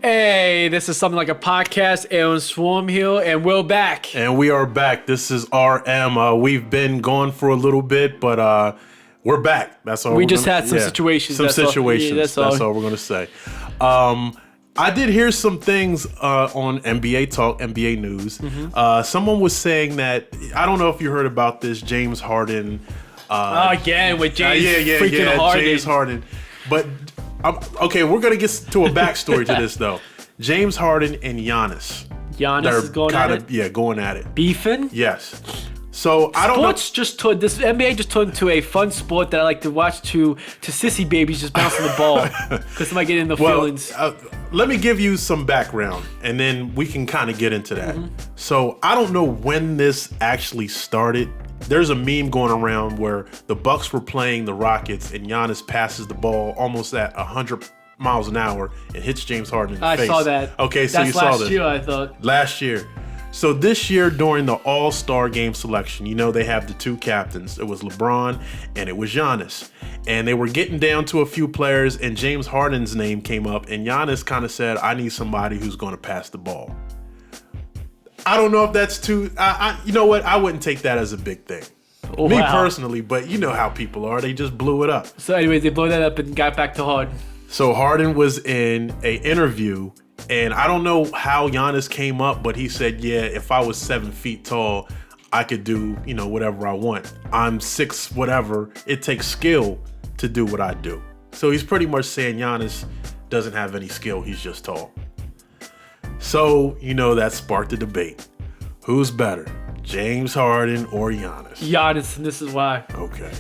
Hey, this is something like a podcast. Aaron Swarm here, and we're back. And we are back. This is RM. We've been gone for a little bit, but we're back. That's all. We just had some situations. Some situations. That's all we're gonna say. I did hear some things on NBA Talk, NBA News. Someone was saying that, I don't know if you heard about this, James Harden. Again with James Harden. James Harden. But okay, we're gonna get to a backstory to this though. James Harden and Giannis. Giannis is going at it. Yeah, going at it. Beefing. Yes. So I don't know. This NBA just turned into a fun sport that I like to watch to sissy babies just bouncing the ball because they might get in the feelings. Let me give you some background, and then we can kind of get into that. So I don't know when this actually started. There's a meme going around where the Bucks were playing the Rockets, and Giannis passes the ball almost at 100 miles an hour and hits James Harden in the face. I saw that. Okay, so you saw this. Last year, I thought. Last year. So this year during the All-Star game selection, you know they have the two captains. It was LeBron and it was Giannis. And they were getting down to a few players, and James Harden's name came up, and Giannis kind of said, I need somebody who's going to pass the ball. I don't know if that's too... you know what? I wouldn't take that as a big thing. Wow. Me personally, but you know how people are. They just blew it up. So anyways, they blew that up and got back to Harden. So Harden was in an interview, and I don't know how Giannis came up, but he said, yeah, if I was 7 feet tall, I could do, whatever I want. I'm 6 whatever. It takes skill to do what I do. So he's pretty much saying Giannis doesn't have any skill. He's just tall. So, that sparked a debate. Who's better, James Harden or Giannis? Giannis, and this is why. Okay.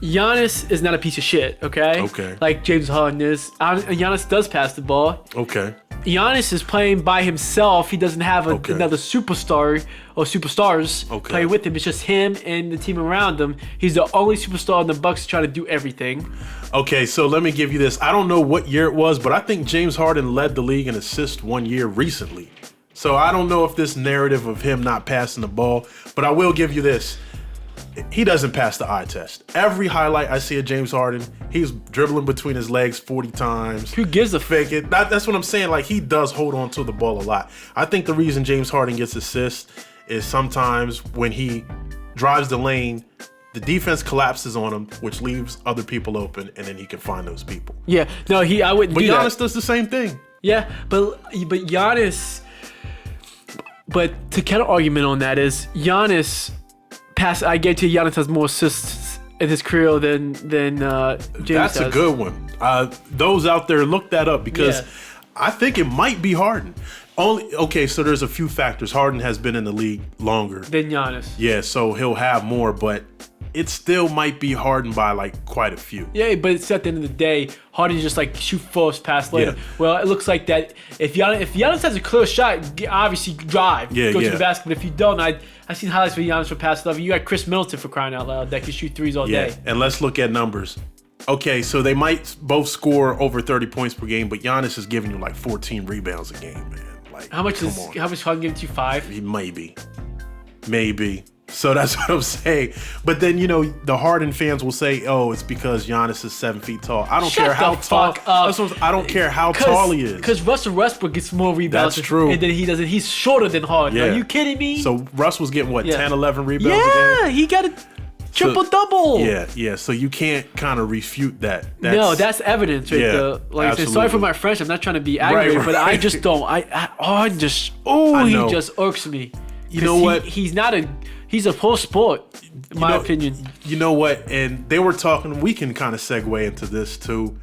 Giannis is not a piece of shit, okay? Okay. Like James Harden is. Giannis does pass the ball. Okay. Giannis is playing by himself. He doesn't have another superstar or superstars playing with him. It's just him and the team around him. He's the only superstar in the Bucks trying to do everything. Okay, so let me give you this. I don't know what year it was, but I think James Harden led the league in assists 1 year recently. So I don't know if this narrative of him not passing the ball, but I will give you this. He doesn't pass the eye test. Every highlight I see of James Harden, he's dribbling between his legs 40 times. Who gives a fake it? That's what I'm saying. Like, he does hold on to the ball a lot. I think the reason James Harden gets assists is sometimes when he drives the lane, the defense collapses on him, which leaves other people open, and then he can find those people. Yeah, no, I wouldn't do that. But Giannis does the same thing. Yeah, but Giannis. But to counter argument on that is Giannis. I guarantee you Giannis has more assists in his career than James That's does. a good one. Those out there, look that up because I think it might be Harden. So there's a few factors. Harden has been in the league longer than Giannis. Yeah, so he'll have more, but it still might be Harden by like quite a few. Yeah, but it's at the end of the day, Harden just like shoot first, pass later. Yeah. Well, it looks like that if Giannis has a clear shot, obviously drive, go to the basket. But if you don't, I've seen highlights where Giannis for pass level. You got Chris Middleton for crying out loud that can shoot threes all day. And let's look at numbers. Okay, so they might both score over 30 points per game, but Giannis is giving you like 14 rebounds a game, man. Like, how much Harden giving you? 5? Maybe. So that's what I'm saying. But then, the Harden fans will say, oh, it's because Giannis is 7 feet tall. I don't care how tall. I don't care how tall he is. Because Russell Westbrook gets more rebounds. That's true. And then he doesn't. He's shorter than Harden. Yeah. Are you kidding me? So Russ was getting, 10, 11 rebounds a game? Yeah, he got a triple-double. Yeah. So you can't kind of refute that. That's evidence right there. Like I said, sorry for my French. I'm not trying to be aggravated, but I just don't. He just irks me. You know what? He's a poor sport, in my opinion. You know what? And they were talking, we can kind of segue into this too.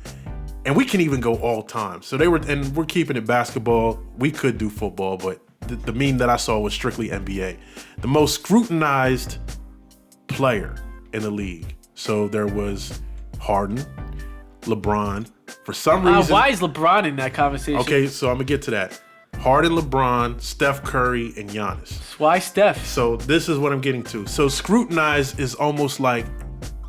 And we can even go all time. So we're keeping it basketball. We could do football, but the meme that I saw was strictly NBA. The most scrutinized player in the league. So there was Harden, LeBron. For some reason. Why is LeBron in that conversation? Okay, so I'm going to get to that. Harden, LeBron, Steph Curry, and Giannis. Why Steph? So this is what I'm getting to. So scrutinized is almost like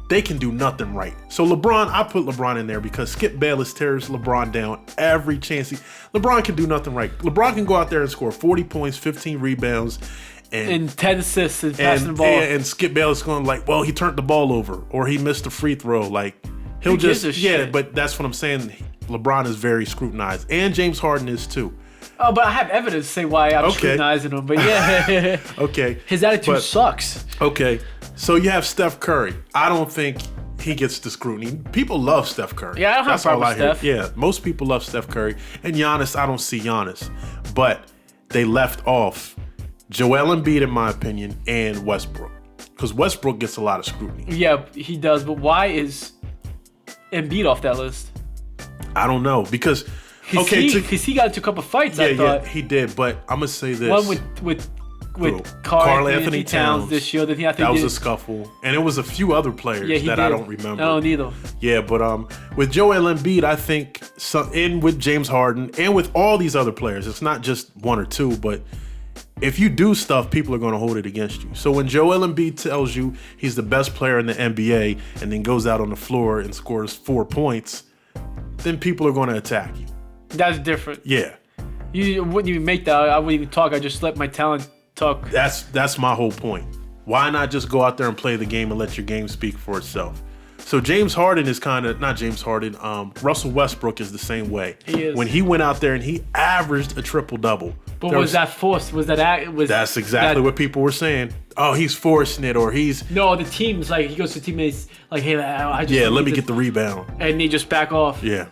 they can do nothing right. So LeBron, I put LeBron in there because Skip Bayless tears LeBron down every chance. LeBron can do nothing right. LeBron can go out there and score 40 points, 15 rebounds, and 10 assists and passing the ball. And Skip Bayless going like, well, he turned the ball over or he missed a free throw. Like, he'll just, shit? But that's what I'm saying. LeBron is very scrutinized, and James Harden is too. Oh, but I have evidence to say why I'm scrutinizing him. But yeah, Okay, his attitude sucks. Okay, so you have Steph Curry. I don't think he gets the scrutiny. People love Steph Curry. Yeah, I don't have a problem with Steph. Yeah, most people love Steph Curry. And Giannis, I don't see Giannis. But they left off Joel Embiid, in my opinion, and Westbrook. Because Westbrook gets a lot of scrutiny. Yeah, he does. But why is Embiid off that list? I don't know. Because he got into a couple fights, I thought. Yeah, he did. But I'm going to say this. One with Karl Anthony Towns this year. That was a scuffle. And it was a few other players that I don't remember. I don't either. Yeah, but with Joel Embiid, I think, and with James Harden, and with all these other players, it's not just one or two, but if you do stuff, people are going to hold it against you. So when Joel Embiid tells you he's the best player in the NBA and then goes out on the floor and scores 4 points, then people are going to attack you. That's different. Yeah. You wouldn't even make that. I wouldn't even talk. I just let my talent talk. That's my whole point. Why not just go out there and play the game and let your game speak for itself? So James Harden is not James Harden. Russell Westbrook is the same way. He is. When he went out there and he averaged a triple-double. But was that forced? That's exactly what people were saying. Oh, he's forcing it, or he's... No, the team's like, he goes to teammates like, hey, let me get the rebound. And they just back off. Yeah.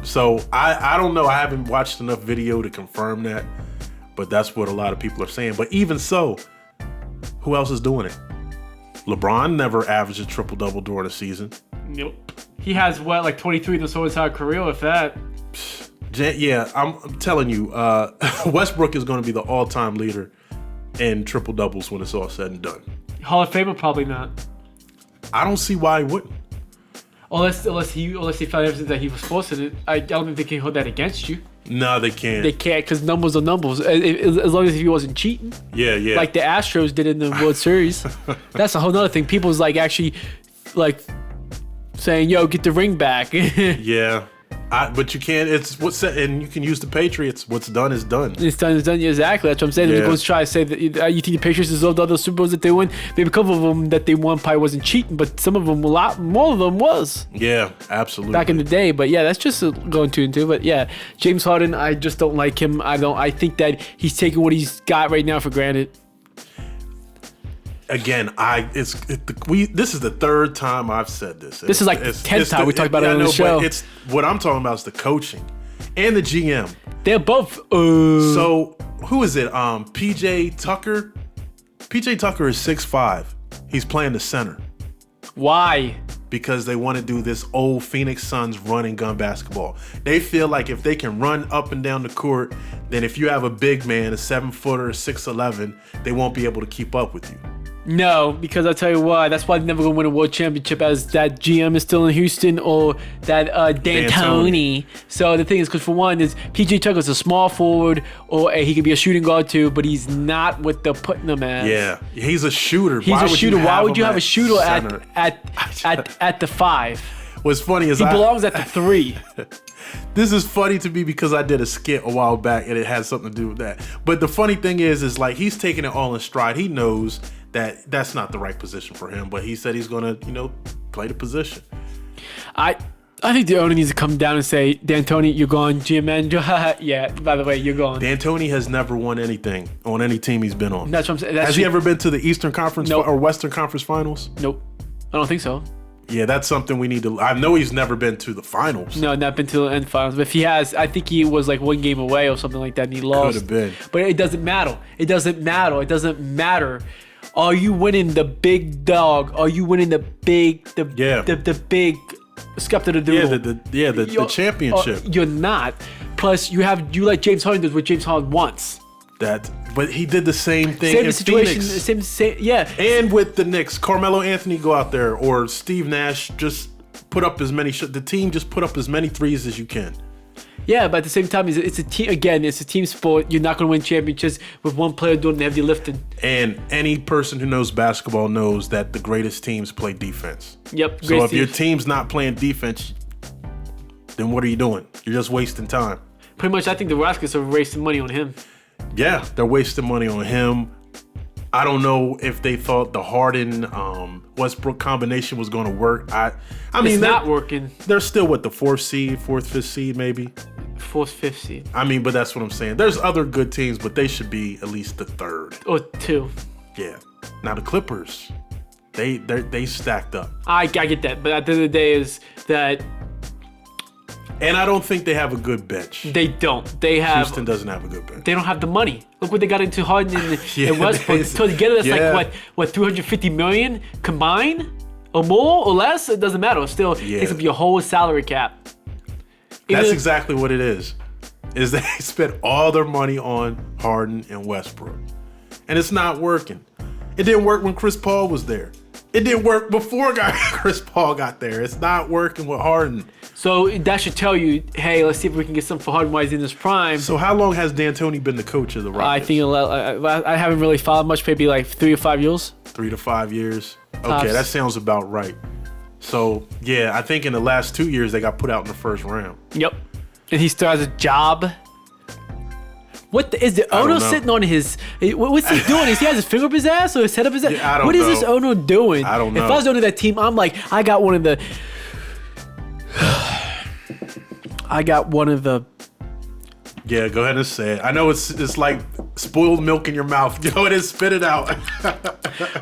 So I don't know. I haven't watched enough video to confirm that, but that's what a lot of people are saying. But even so, who else is doing it? LeBron never averaged a triple-double during a season. Nope. He has, like 23 in his whole entire career, if that. Yeah, I'm telling you, Westbrook is going to be the all-time leader in triple-doubles when it's all said and done. Hall of Famer, probably not. I don't see why he wouldn't. Unless he found evidence that he was forcing it. I don't think they can hold that against you. No, they can't. They can't, because numbers are numbers. As long as he wasn't cheating. Yeah. Like the Astros did in the World Series. That's a whole nother thing. People's like actually like saying, yo, get the ring back. Yeah. But you can't. It's what's set, and you can use the Patriots. What's done is done. It's done. Exactly. That's what I'm saying. Yeah. They're going to try to say that you think the Patriots deserved all those Super Bowls that they won. Maybe a couple of them that they won probably wasn't cheating, but some of them, a lot more of them was. Yeah, absolutely. Back in the day, but yeah, that's just going 2-2. But yeah, James Harden, I just don't like him. I think that he's taking what he's got right now for granted. Again, this is the third time I've said this. This is like the 10th time we talked about it on the show. But what I'm talking about is the coaching and the GM. They're both. So who is it? PJ Tucker. PJ Tucker is 6'5". He's playing the center. Why? Because they want to do this old Phoenix Suns run and gun basketball. They feel like if they can run up and down the court, then if you have a big man, a 7-footer, 6'11", they won't be able to keep up with you. No, because I'll tell you why. That's why they're never going to win a world championship, as that GM is still in Houston, or that D'Antoni. So the thing is, because for one, is PJ Tucker's a small forward, or he could be a shooting guard too, but he's not what they're putting him as. Yeah, he's a shooter. He's a shooter. Why would you have a shooter at the 5? What's funny is he belongs at the 3. This is funny to me because I did a skit a while back and it had something to do with that. But the funny thing is like he's taking it all in stride. He knows that that's not the right position for him, but he said he's going to, play the position. I think the owner needs to come down and say, D'Antoni, you're gone. GM, yeah, by the way, you're gone. D'Antoni has never won anything on any team he's been on. That's what I'm saying. Has he ever been to the Eastern Conference or Western Conference Finals? Nope. I don't think so. Yeah, that's something we need to... I know he's never been to the finals. No, not been to the end finals. But if he has, I think he was like 1 game away or something like that, and he lost. Could have been. But it doesn't matter. It doesn't matter. Are you winning the big dog? Are you winning the big... The big... Skepta the Doodle. The championship. You're not. Plus, you like James Harden does what James Harden wants. But he did the same thing in situation, Phoenix. Same, yeah. And with the Knicks, Carmelo Anthony go out there, or Steve Nash just put up as many. The team just put up as many threes as you can. Yeah, but at the same time, it's a team. Again, it's a team sport. You're not going to win championships with one player doing the heavy lifting. And any person who knows basketball knows that the greatest teams play defense. Yep. So if your team's not playing defense, then what are you doing? You're just wasting time. Pretty much, I think the Rockets are wasting money on him. Yeah, they're wasting money on him. I don't know if they thought the Harden Westbrook combination was going to work. I mean, it's not working. They're still what, the fourth, fifth seed, maybe. Fourth, fifth seed. I mean, but that's what I'm saying. There's other good teams, but they should be at least the third or two. Yeah. Now the Clippers, they stacked up. I get that, but at the end of the day is that. And I don't think they have a good bench. They don't. Houston doesn't have a good bench. They don't have the money. Look what they got into Harden and Westbrook. So together, that's like $350 million combined, or more or less. It doesn't matter. It still takes up your whole salary cap. That's exactly what it is. Is they spent all their money on Harden and Westbrook, and it's not working. It didn't work when Chris Paul was there. It didn't work before Chris Paul got there. It's not working with Harden. So that should tell you, hey, let's see if we can get something for Harden while he's in his prime. So how long has D'Antoni been the coach of the Rockets? I think I haven't really followed much, maybe like 3 or 5 years. 3 to 5 years. Tops. Okay, that sounds about right. So, yeah, I think in the last 2 years they got put out in the first round. Yep. And he still has a job. Is the owner sitting on his... What's he doing? Is he has his finger up his ass or his head up his ass? Yeah, I don't what know. is this owner doing? I don't know. If I was owning that team, I'm like, I got one of the... Yeah, go ahead and say it. I know it's like spoiled milk in your mouth. Go ahead and spit it out.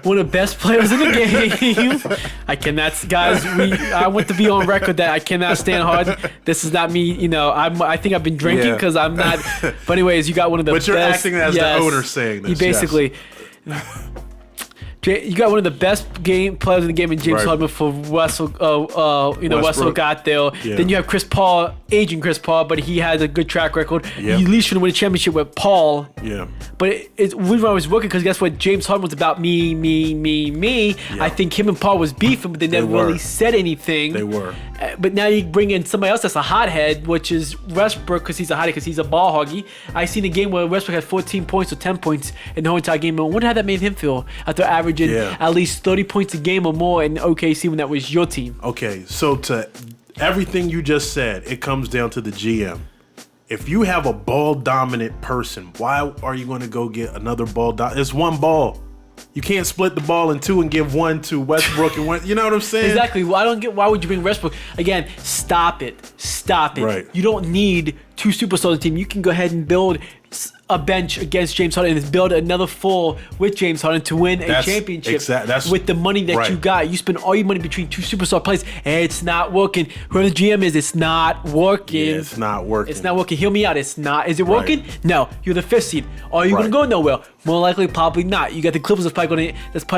One of the best players in the game. I cannot, guys. I want to be on record that I cannot stand Harden. This is not me. I think I've been drinking because I'm not. But anyways, you got one of the. But you're best, acting as the owner saying this. He basically. You got one of the best players in the game in James Harden before Russell. Russell got there. Yeah. Then you have Chris Paul, aging Chris Paul, but he has a good track record. Yep. You at least should win a championship with Paul. Yeah. But we were always working because guess what? James Harden was about me. Yep. I think him and Paul was beefing, but they never really said anything. They were. But now you bring in somebody else that's a hothead, which is Westbrook, because he's a hothead, because he's a ball hoggy. I seen a game where Westbrook had 14 points or 10 points in the whole entire game. I wonder how that made him feel after averaging at least 30 points a game or more in OKC when that was your team. Okay, so to everything you just said, it comes down to the GM. If you have a ball-dominant person, why are you going to go get another ball? It's one ball. You can't split the ball in two and give one to Westbrook and one. You know what I'm saying? Exactly. Well, I don't get why would you bring Westbrook again? Stop it. Right. You don't need two superstars on the team. You can go ahead and build a bench against James Harden and build another four with James Harden to win a championship with the money that you got. You spend all your money between two superstar players, and it's not working. Whoever the GM is, it's not working. Yeah, it's not working. It's not working. Hear me out. It's not. Is it working? No. You're the fifth seed. Are you going to go nowhere? More likely, probably not. You got the Clippers that's probably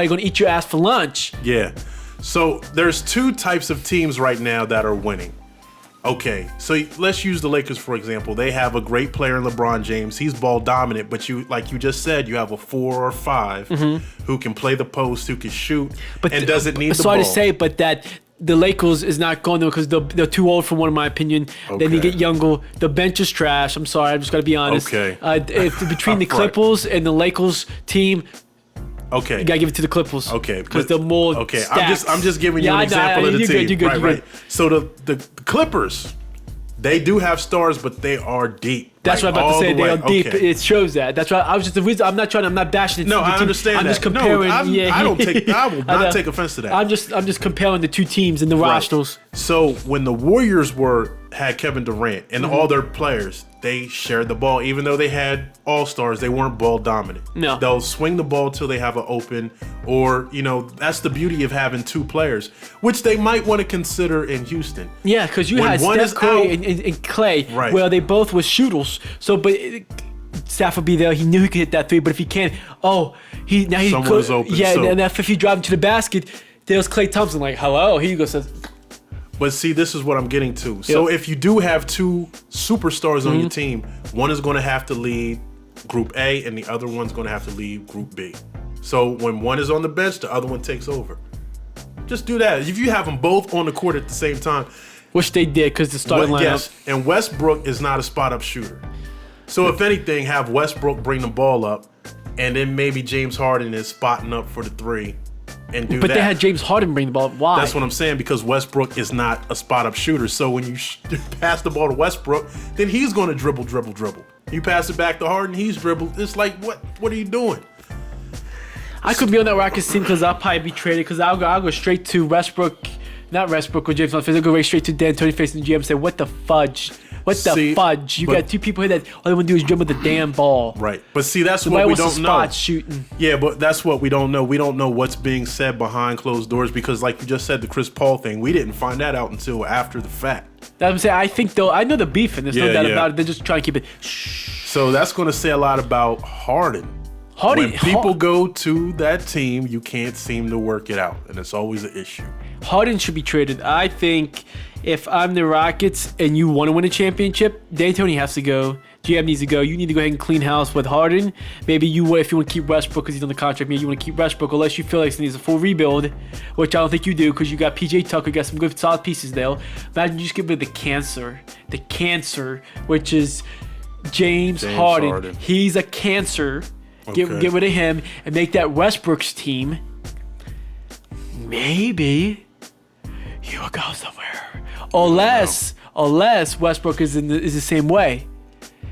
going to eat your ass for lunch. Yeah. So there's two types of teams right now that are winning. Okay, so let's use the Lakers for example. They have a great player in LeBron James. He's ball dominant, but like you just said, you have a 4 or 5 who can play the post, who can shoot, and doesn't need the ball. Sorry to say, but that the Lakers is not going there because they're too old for one, in my opinion. Okay. Then they get younger. The bench is trash. I'm sorry, I'm just gotta be honest. Okay. Between the Clippers and the Lakers team. Okay. You gotta give it to the Clippers. Okay. Because they're more stacked. I'm just giving you an example of the team. You're good. Right. So the Clippers, they do have stars, but they are deep. That's what I'm about to say. They are deep. Okay. It shows that. That's why I was just the reason. I'm not bashing it. No, I understand I'm that. just comparing. I will not take offense to that. I'm just comparing the two teams in the rosters. So when the Warriors had Kevin Durant and all their players, they shared the ball. Even though they had all-stars, they weren't ball dominant. No. They'll swing the ball till they have an open, or, that's the beauty of having two players, which they might want to consider in Houston. Yeah, because you had Steph Curry and Clay, where they both were shooters. So, but Steph would be there. He knew he could hit that three, but if he can't, someone's open. Yeah, and if he drives to the basket, there's Klay Thompson like, hello, here you go. Says, but see, this is what I'm getting to. So if you do have two superstars on your team, one is going to have to lead Group A and the other one's going to have to lead Group B. So when one is on the bench, the other one takes over. Just do that. If you have them both on the court at the same time. Which they did because the starting lineup. Yes, and Westbrook is not a spot-up shooter. So if anything, have Westbrook bring the ball up, and then maybe James Harden is spotting up for the three. But they had James Harden bring the ball. Why? That's what I'm saying, because Westbrook is not a spot-up shooter. So when you pass the ball to Westbrook, then he's going to dribble. You pass it back to Harden, he's dribbled. It's like, what are you doing? I could be on that Rockets team because I'll probably be traded because I'll go straight to Westbrook, not Westbrook or James Harden. I'll go right straight to D'Antoni facing the GM and say, what the fudge? What the fudge? You got two people here that all they want to do is dribble the damn ball. Right. But see, that's what we don't know. Shooting. Yeah, but that's what we don't know. We don't know what's being said behind closed doors because, like you just said, the Chris Paul thing, we didn't find that out until after the fact. That's what I'm saying. I think, though, I know the beef, and there's no doubt about it. They're just trying to keep it shh. So that's going to say a lot about Harden. When people go to that team, you can't seem to work it out, and it's always an issue. Harden should be traded. I think if I'm the Rockets and you want to win a championship, D'Antoni has to go. GM needs to go. You need to go ahead and clean house with Harden. Maybe if you want to keep Westbrook because he's on the contract, maybe you want to keep Westbrook unless you feel like he needs a full rebuild, which I don't think you do because you got PJ Tucker, you got some good solid pieces there. Imagine you just get rid of the cancer, which is James Harden. He's a cancer. Okay. Get rid of him and make that Westbrook's team. Maybe he will go somewhere. Unless Westbrook is the same way.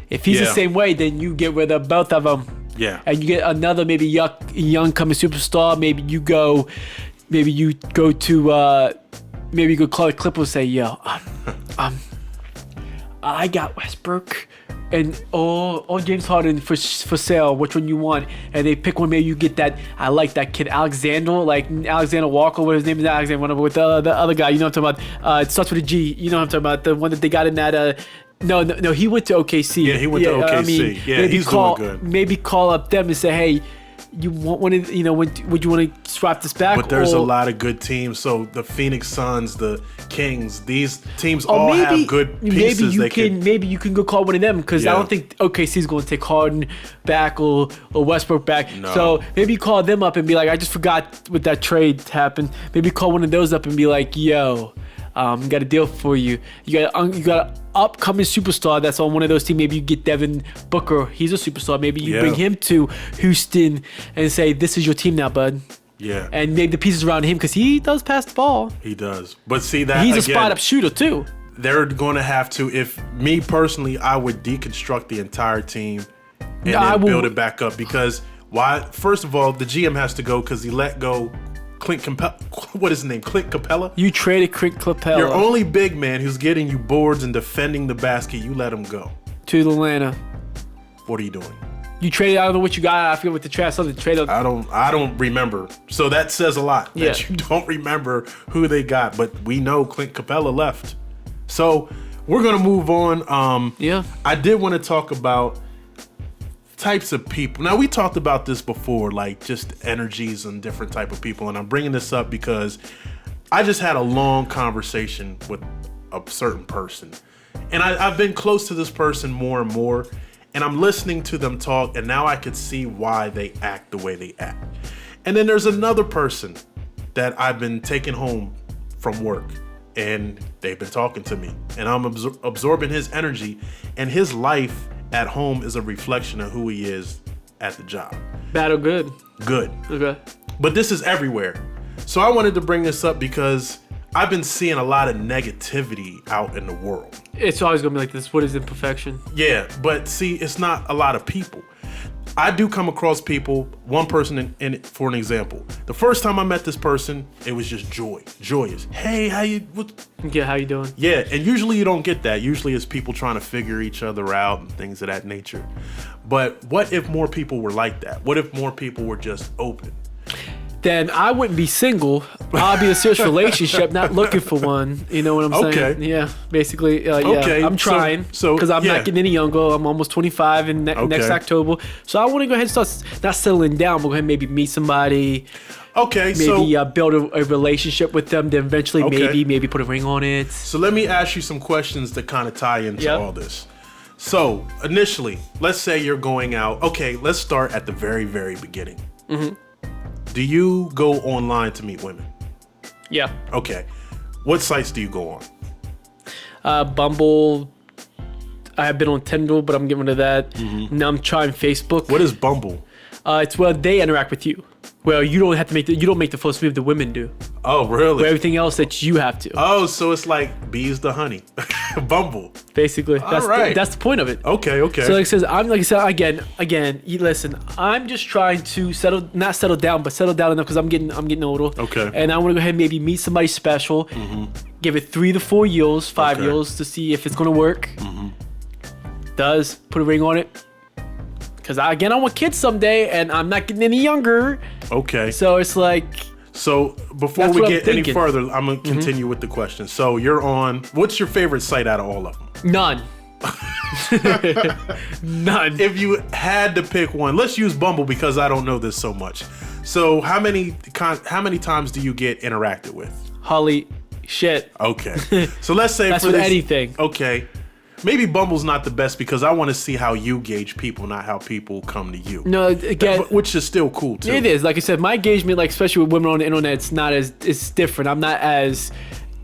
If he's the same way, then you get rid of both of them. Yeah. And you get another maybe young coming superstar. Maybe you go to maybe you go call the Clippers and say, yo, I got Westbrook and James Harden for sale. Which one you want? And they pick one. Maybe you get that. I like that kid Alexander Walker. What his name is? Alexander. Whatever. With the other guy. You know what I'm talking about? It starts with a G. You know what I'm talking about? The one that they got in that. No. He went to OKC. Yeah, he went to OKC. I mean, he's doing good. Maybe call up them and say, hey, you want one of, would you want to swap this back? But there's a lot of good teams. So the Phoenix Suns, the Kings, these teams all have good pieces. Maybe you can go call one of them because I don't think OKC's going to take Harden back or Westbrook back. No. So maybe you call them up and be like, I just forgot what that trade happened. Maybe call one of those up and be like, yo, got a deal for you. You got an upcoming superstar that's on one of those teams. Maybe you get Devin Booker. He's a superstar. Maybe you bring him to Houston and say, this is your team now, bud. Yeah. And maybe the pieces around him because he does pass the ball. He does. But see that he's a spot-up shooter too. They're going to have to, if me personally, I would deconstruct the entire team and then build it back up because why? First of all, the GM has to go because he let go Clint Capella. What is his name? Clint Capella? You traded Clint Capella. Your only big man who's getting you boards and defending the basket, you let him go. To Atlanta. What are you doing? You traded, I don't know what you got. I forget what the trash something traded. I don't remember. So that says a lot that you don't remember who they got. But we know Clint Capella left. So we're gonna move on. I did want to talk about types of people. Now we talked about this before, like just energies and different type of people, and I'm bringing this up because I just had a long conversation with a certain person, and I've been close to this person more and more, and I'm listening to them talk, and now I could see why they act the way they act. And then there's another person that I've been taking home from work, and they've been talking to me, and I'm absorbing his energy, and his life at home is a reflection of who he is at the job. Bad or good? Good. Okay. But this is everywhere. So I wanted to bring this up because I've been seeing a lot of negativity out in the world. It's always going to be like this. What is imperfection? Yeah, but see, it's not a lot of people. I do come across people, one person in for an example. The first time I met this person, it was just joyous. Hey, how you doing? Yeah, and usually you don't get that. Usually it's people trying to figure each other out and things of that nature. But what if more people were like that? What if more people were just open? Then I wouldn't be single. I'll be in a serious relationship, not looking for one. You know what I'm saying? Okay. Yeah, basically. Okay. I'm trying because I'm not getting any younger. I'm almost 25 in next October. So I want to go ahead and start not settling down, but go ahead and maybe meet somebody. Okay. Maybe build a relationship with them. Then eventually maybe put a ring on it. So let me ask you some questions that kind of tie into all this. So initially, let's say you're going out. Okay, let's start at the very, very beginning. Mm-hmm. Do you go online to meet women? Yeah. Okay. What sites do you go on? Bumble. I have been on Tinder, but I'm getting rid of that. Mm-hmm. Now I'm trying Facebook. What is Bumble? It's where they interact with you. Well, you don't have to you don't make the first move, the women do. Oh, really? For everything else that you have to. Oh, so it's like bees the honey. Bumble. Basically. That's the point of it. Okay. So like I said, again, you listen, I'm just trying to not settle down, but settle down enough because I'm getting older. Okay. And I want to go ahead and maybe meet somebody special. Give it 3 to 4 years, 5 years to see if it's gonna work. Does put a ring on it. Because I want kids someday, and I'm not getting any younger. Okay. So it's like. So before we get any further, I'm gonna continue with the question. So you're on. What's your favorite site out of all of them? None. None. If you had to pick one, let's use Bumble because I don't know this so much. So how many times do you get interacted with? Holy shit. Okay. So let's say that's for with this, anything. Okay. Maybe Bumble's not the best because I want to see how you gauge people, not how people come to you. No, again, which is still cool too. It is. Like I said, my engagement, like especially with women on the internet, it's different. I'm not as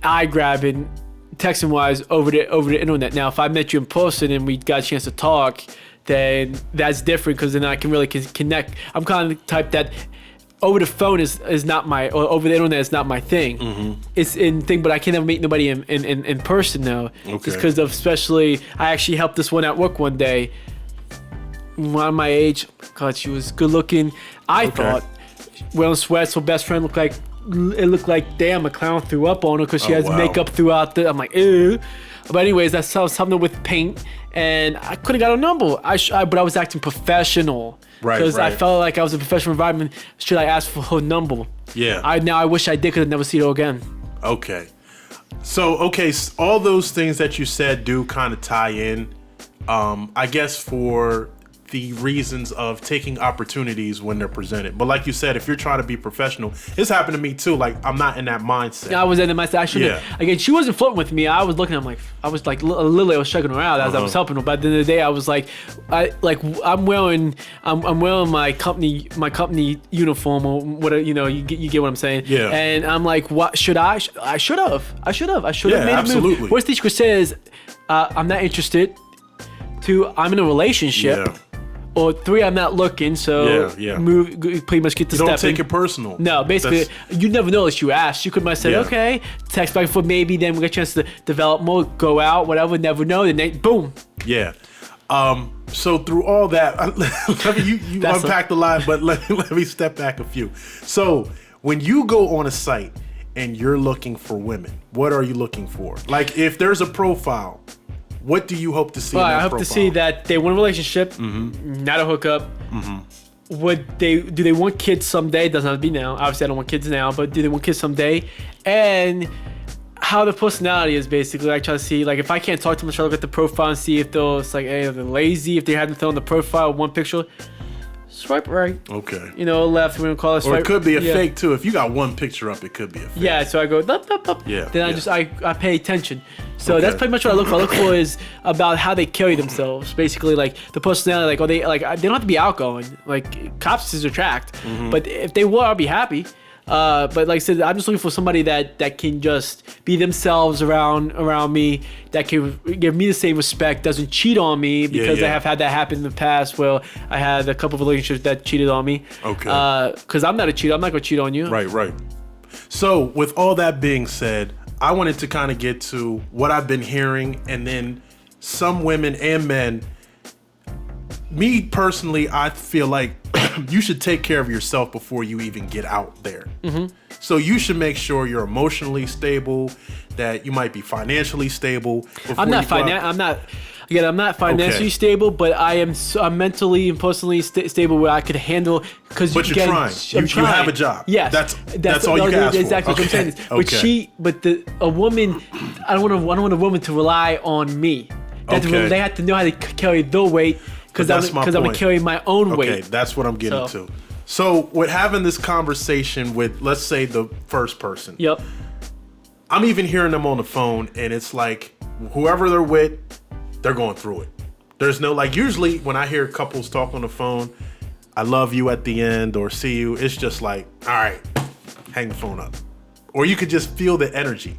eye grabbing, texting wise over the internet. Now, if I met you in person and we got a chance to talk, then that's different because then I can really connect. I'm kind of the type that. Over the phone is not my, or over the internet is not my thing. It's in thing, but I can't ever meet nobody in person though. Okay. Just because of, especially, I actually helped this one at work one day. Around my age, God, she was good looking. I thought, wearing sweats, her best friend looked like damn, a clown threw up on her because she has makeup throughout the. I'm like, ew. But anyways, I saw something with paint, and I could have got a number. But I was acting professional. Right. Because I felt like I was in a professional environment. Should I ask for her number? Yeah. I wish I did because I'd never see her again. Okay. So, all those things that you said do kind of tie in, I guess, for the reasons of taking opportunities when they're presented. But like you said, if you're trying to be professional, it's happened to me too. Like, I'm not in that mindset. I was in the mindset. I shouldn't. Yeah. Again, she wasn't flirting with me. I was looking. I was literally, I was checking her out as I was helping her. But at the end of the day, I was like, I'm wearing my company uniform or whatever. You know, you get what I'm saying. Yeah. And I'm like, what should I should have made a absolutely. move. Worst thing she could say is, I'm not interested. 2, I'm in a relationship. Yeah. Or 3, I'm not looking, so move. Pretty much get to Don't stepping. take it personal. No, basically, you never know unless you ask. You could might say, okay, text back and forth, maybe then we get a chance to develop more, go out, whatever. Never know. Then boom. Yeah. So through all that, you unpacked a lot, but let me step back a few. So when you go on a site and you're looking for women, what are you looking for? Like if there's a profile. What do you hope to see? I hope to see that they want a relationship, not a hookup. Do they want kids someday? It doesn't have to be now. Obviously, I don't want kids now, but do they want kids someday? And how the personality is basically. I try to see, like, if I can't talk to them, I try to look at the profile and see if they're lazy, if they haven't thrown the profile one picture. Swipe right. Okay. Left. We're gonna call it swipe. Or it could be a fake too. If you got one picture up, it could be a fake. Yeah. So I go up. Yeah. Then I pay attention. So that's pretty much what I look for. I look for is about how they carry themselves. Basically, like the personality. Like, they don't have to be outgoing. Like cops attract. But if they were, I'd be happy. But like I said, I'm just looking for somebody that can just be themselves around me, that can give me the same respect, doesn't cheat on me, because I have had that happen in the past where I had a couple of relationships that cheated on me. Okay. Because I'm not a cheater. I'm not going to cheat on you. Right. So with all that being said, I wanted to kind of get to what I've been hearing, and then some women and men. Me personally, I feel like you should take care of yourself before you even get out there. So you should make sure you're emotionally stable, that you might be financially stable. I'm not financially stable, but I'm mentally and personally stable where I could handle. But you're trying. You have a job. Yes, that's all you can ask for. Exactly what I'm saying. But a woman, I don't want a woman to rely on me. They have to know how to carry their weight. Because I'm going to carry my own weight. Okay, that's what I'm getting to. So with having this conversation with, let's say, the first person. Yep. I'm even hearing them on the phone, and it's like, whoever they're with, they're going through it. There's no, usually when I hear couples talk on the phone, I love you at the end, or see you, it's just like, all right, hang the phone up. Or you could just feel the energy.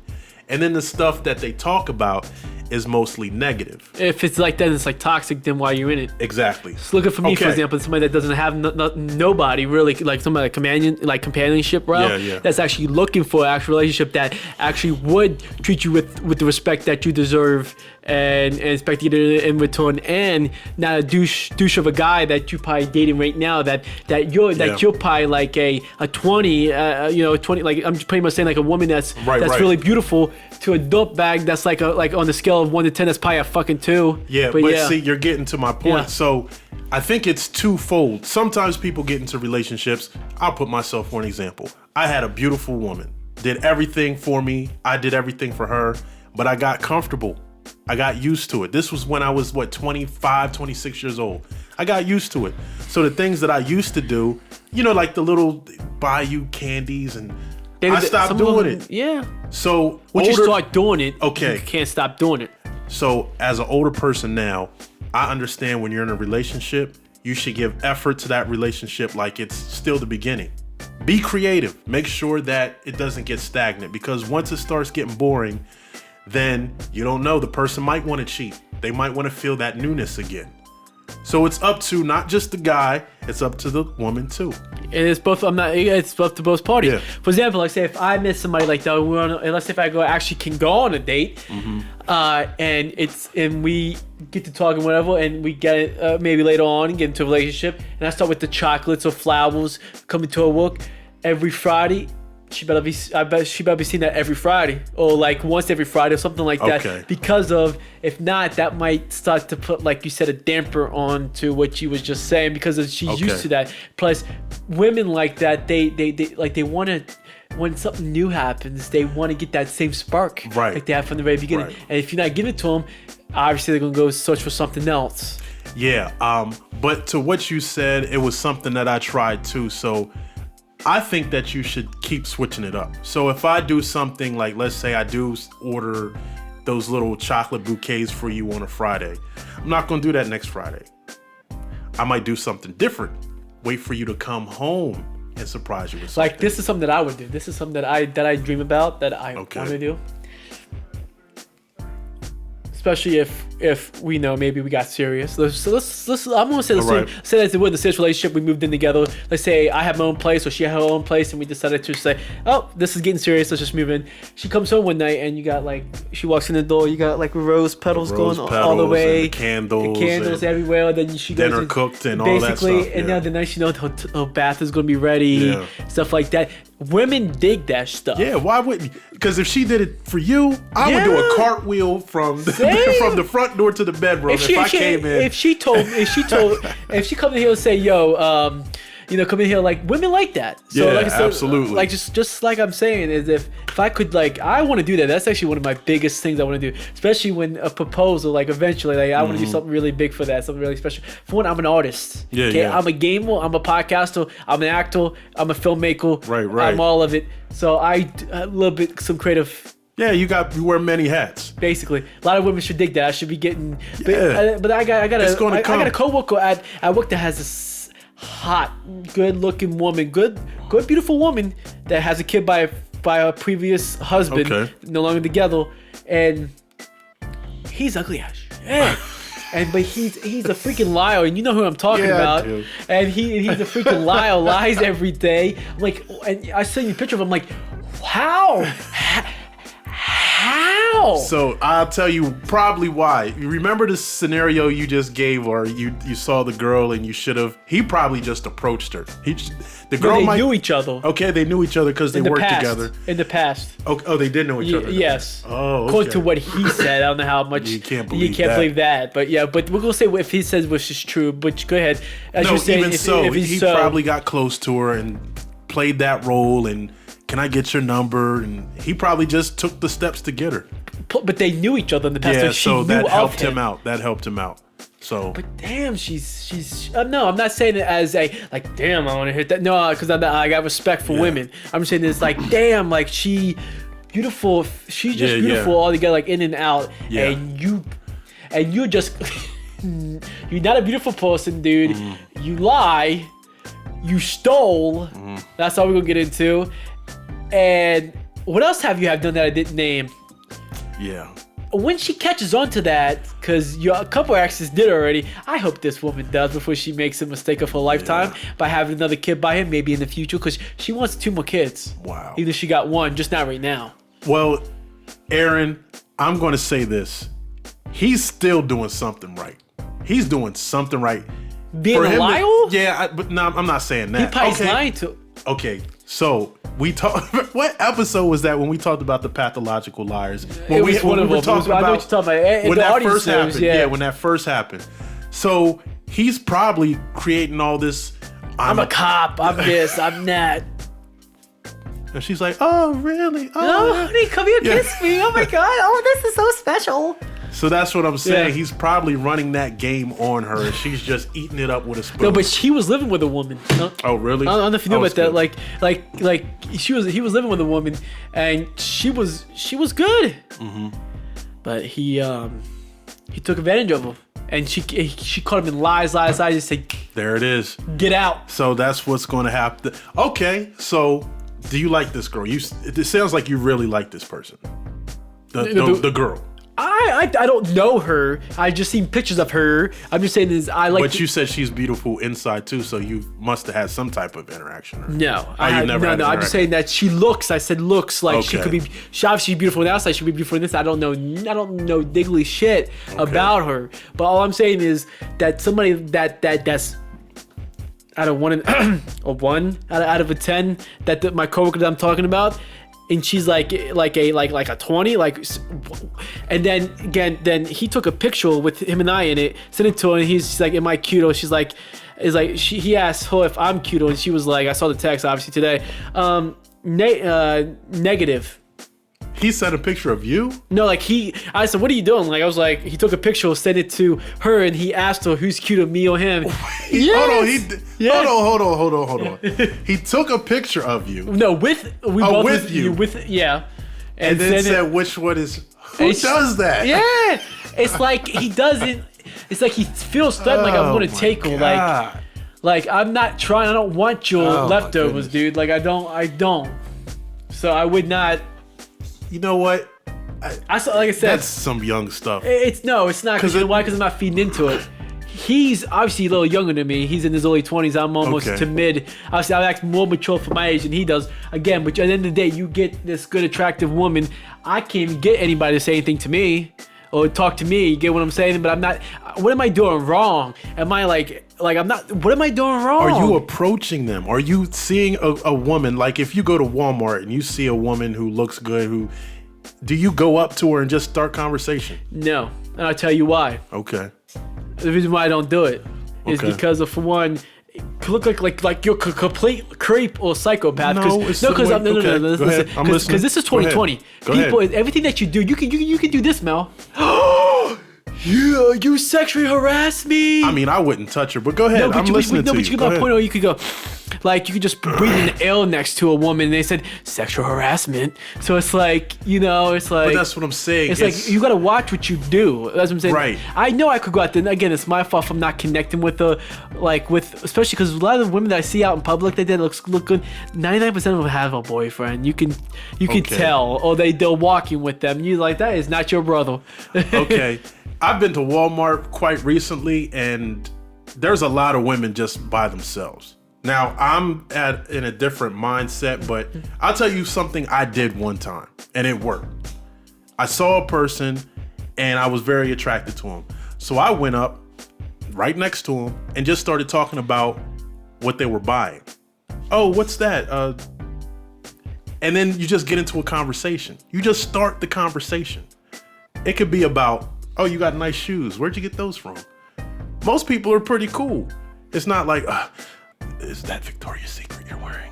And then the stuff that they talk about, is mostly negative. If it's like that, it's like toxic. Then why are you in it? Exactly. So look at for me, for example, somebody that doesn't have nobody really, like somebody like companionship, bro. Yeah. That's actually looking for an actual relationship that actually would treat you with the respect that you deserve and expect you to in return, and not a douche of a guy that you're probably dating right now that you're probably like a 20, 20, like I'm pretty much saying like a woman that's really beautiful to a dope bag that's like on the scale of 1 to 10 that's probably a fucking 2. Yeah, but see, you're getting to my point. Yeah. So I think it's twofold. Sometimes people get into relationships. I'll put myself for an example. I had a beautiful woman, did everything for me. I did everything for her, but I got comfortable. I got used to it. This was when I was 25, 26 years old. I got used to it. So the things that I used to do, like the little buy you candies, and I stopped doing it. Yeah. So once you start doing it, okay, you can't stop doing it. So as an older person now, I understand when you're in a relationship, you should give effort to that relationship like it's still the beginning. Be creative. Make sure that it doesn't get stagnant, because once it starts getting boring, then you don't know. The person might want to cheat. They might want to feel that newness again. So it's up to not just the guy, it's up to the woman too. And it's both. It's both to both parties. Yeah. For example, like say if I miss somebody like that, let's say if I can go on a date, and we get to talk and whatever, and we get maybe later on and get into a relationship, and I start with the chocolates or flowers coming to her work every Friday. I bet she better be seeing that every Friday, or like once every Friday or something like that. Okay. Because if not, that might start to put, like you said, a damper on to what you was just saying, because she's used to that. Plus, women like that, they want to, when something new happens, they want to get that same spark like they have from the very beginning. Right. And if you're not giving it to them, obviously they're gonna go search for something else. Yeah. But to what you said, it was something that I tried too. So I think that you should keep switching it up. So if I do something like, let's say I do order those little chocolate bouquets for you on a Friday, I'm not going to do that next Friday. I might do something different. Wait for you to come home and surprise you with something. Like, this is something that I would do. This is something that I dream about, that I want to do. Especially if we know maybe we got serious. Let's I'm gonna say say that we're in a serious relationship. We moved in together. Let's say I have my own place or she had her own place, and we decided to say, oh, this is getting serious. Let's just move in. She comes home one night and you got she walks in the door. You got rose petals going all the way, and the candles everywhere. Then she goes dinner cooked and all that stuff. Basically, and now the night her bath is gonna be ready, stuff like that. Women dig that stuff. Yeah, why wouldn't you? Because if she did it for you, I would do a cartwheel from the front door to the bedroom if I came in. If she come in here and say, yo, come in here, like, women like that. So, like I said, absolutely. Like just like I'm saying, is if I could, I want to do that. That's actually one of my biggest things I want to do, especially when a proposal, eventually, I want to do something really big for that, something really special. For one, I'm an artist. I'm a gamer, I'm a podcaster, I'm an actor, I'm a filmmaker. Right. I'm all of it. So I a little bit some creative. Yeah, you wear many hats. Basically, a lot of women should dig that. I should be getting. But I got a coworker at work that has this hot, good-looking woman, good, beautiful woman that has a kid by a previous husband, no longer together, and he's ugly as shit. But he's a freaking liar, and you know who I'm talking about. Dude. And he's a freaking liar, lies every day. I'm like, and I sent you a picture of him. I'm like, how? So I'll tell you probably why. You remember the scenario you just gave, or you saw the girl and you should have. He probably just approached her. The girl knew each other. Okay, they knew each other because they worked together. In the past. Oh, they did know each other. Yes. Oh, okay. According to what he said, I don't know how much. You can't believe that. But yeah, but we're gonna say if he says which is true. But go ahead. He probably got close to her and played that role and. Can I get your number? And he probably just took the steps to get her. But they knew each other in the past. Yeah, so that helped him out. That helped him out. So. But damn, she's. No, I'm not saying it as a damn. I want to hit that. No, because I got respect for women. I'm saying it's damn, she beautiful. She's just beautiful all together, in and out. Yeah. And you just. You're not a beautiful person, dude. You lie. You stole. That's all we're gonna get into. And what else have you done that I didn't name? Yeah. when she catches on to that, because a couple exes did already, I hope this woman does before she makes a mistake of her lifetime by having another kid by him, maybe in the future, because she wants 2 more kids. Wow. Even if she got 1, just not right now. Well, Aaron, I'm going to say this. He's still doing something right. He's doing something right. Being a liar? Yeah, but no, I'm not saying that. He probably lying to. Okay, so we talked. What episode was that when we talked about the pathological liars? When I know what you're talking about. When that first happened. Yeah, when that first happened. So he's probably creating all this. I'm a cop. I'm this. I'm that. And she's like, "Oh, really? Oh, honey, come here, kiss me. Oh my God. Oh, this is so special." So that's what I'm saying. Yeah. He's probably running that game on her, and she's just eating it up with a spoon. No, but she was living with a woman. No? Oh, really? I don't know if you knew about that. Good. Like he was living with a woman, and she was good. Mm-hmm. But he took advantage of her, and she caught him in lies. Just said, there it is. Get out. So that's what's going to happen. Okay, so do you like this girl? It sounds like you really like this person. The girl. I don't know her. I just seen pictures of her. I'm just saying this. But you said she's beautiful inside too, so you must have had some type of interaction. No, I'm just saying that she looks. I said looks like she could be. She obviously beautiful on the outside. She'd be beautiful on this. I don't know diggly shit about her. But all I'm saying is that somebody that's out of 1 out of a 10 that my coworker that I'm talking about. And she's like a 20, and then he took a picture with him and I in it, sent it to her, and he's like, "Am I cute?" Or she's like, he asked her if I'm cute, and she was like, I saw the text obviously today, negative. He sent a picture of you? No, I said, "What are you doing?" Like, I was like, he took a picture, sent it to her, and he asked her who's cuter, me or him. Yes. Hold on. He took a picure of you. No, with you. And then said which one is. Who does that? Yeah. It's like he doesn't. It's like he feels threatened. Like I'm gonna take her. God. Like I'm not trying. I don't want your leftovers, dude. Like I don't. So I would not. You know what? I saw. Like I said, that's some young stuff. It's not. Because why? Because I'm not feeding into it. He's obviously a little younger than me. He's in his early 20s. I'm almost to mid. Obviously, I act more mature for my age than he does. Again, but at the end of the day, you get this good, attractive woman. I can't even get anybody to say anything to me or talk to me. You get what I'm saying? But I'm not. What am I doing wrong? Am I like I'm not. What am I doing wrong? Are you approaching them? Are you seeing a woman? Like if you go to Walmart and you see a woman who looks good, do you go up to her and just start conversation? No, and I'll tell you why. Okay. The reason why I don't do it is because of, for one, you look like you're a complete creep or psychopath. No, listen, because this is 2020. People, everything that you do, you can do this, Mel. Yeah, you sexually harass me. I mean, I wouldn't touch her, but go ahead. I'm listening to you. But you get my point, or you could go, like, you could just breathe in the air next to a woman, and they said sexual harassment. So it's like, it's like. But that's what I'm saying. It's like you gotta watch what you do. That's what I'm saying. Right. I know I could go out there. And again, it's my fault if I'm not connecting with her, especially because a lot of the women that I see out in public that look good. 99% of them have a boyfriend. You can tell, or they're walking with them. You're like, that is not your brother. Okay. I've been to Walmart quite recently, and there's a lot of women just by themselves. Now, I'm in a different mindset, but I'll tell you something I did one time, and it worked. I saw a person, and I was very attracted to him. So I went up right next to him and just started talking about what they were buying. Oh, what's that? And then you just get into a conversation. You just start the conversation. It could be about, oh, you got nice shoes. Where'd you get those from? Most people are pretty cool. It's not like, is that Victoria's Secret you're wearing?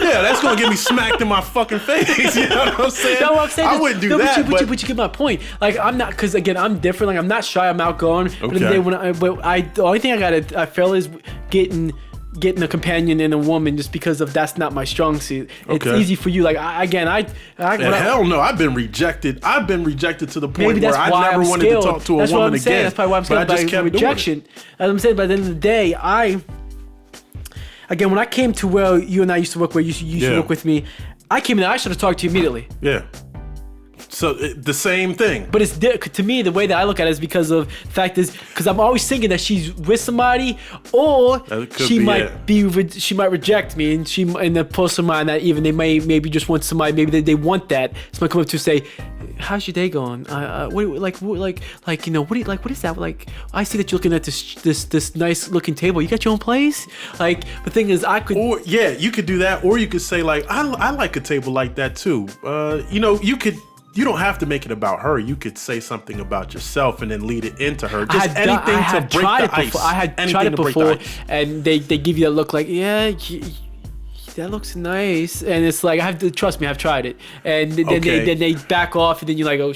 Yeah, that's going to get me smacked in my fucking face. You know what I'm saying? No, what I'm saying I wouldn't do that. But you get my point. Like, I'm not, because again, I'm different. Like, I'm not shy. I'm outgoing. Okay. But the only thing I feel is getting a companion and a woman, just because of that's not my strong suit. It's easy for you. Like hell no, I've been rejected. I've been rejected to the point where I never wanted to talk to a woman again. That's probably why I'm scared by rejection. As I'm saying, by the end of the day, when I came to where you and I used to work, where you used to work with me, I came in, I should have talked to you immediately. Yeah. So the same thing. But it's to me, the way that I look at it is because of the fact is because I'm always thinking that she's with somebody, or she might reject me, and then pull somebody that even they maybe just want somebody, maybe they want that. Somebody come up to say, how's your day going? What is that? Like, I see that you're looking at this nice looking table. You got your own place? Like, the thing is, I could. Or yeah, you could do that, or you could say like, I like a table like that too. You don't have to make it about her. You could say something about yourself and then lead it into her. Just anything to break the ice. I had tried it before, and they give you that look like, yeah, that looks nice, and it's like, I have to trust me. I've tried it, and then they back off, and then you're like, oh,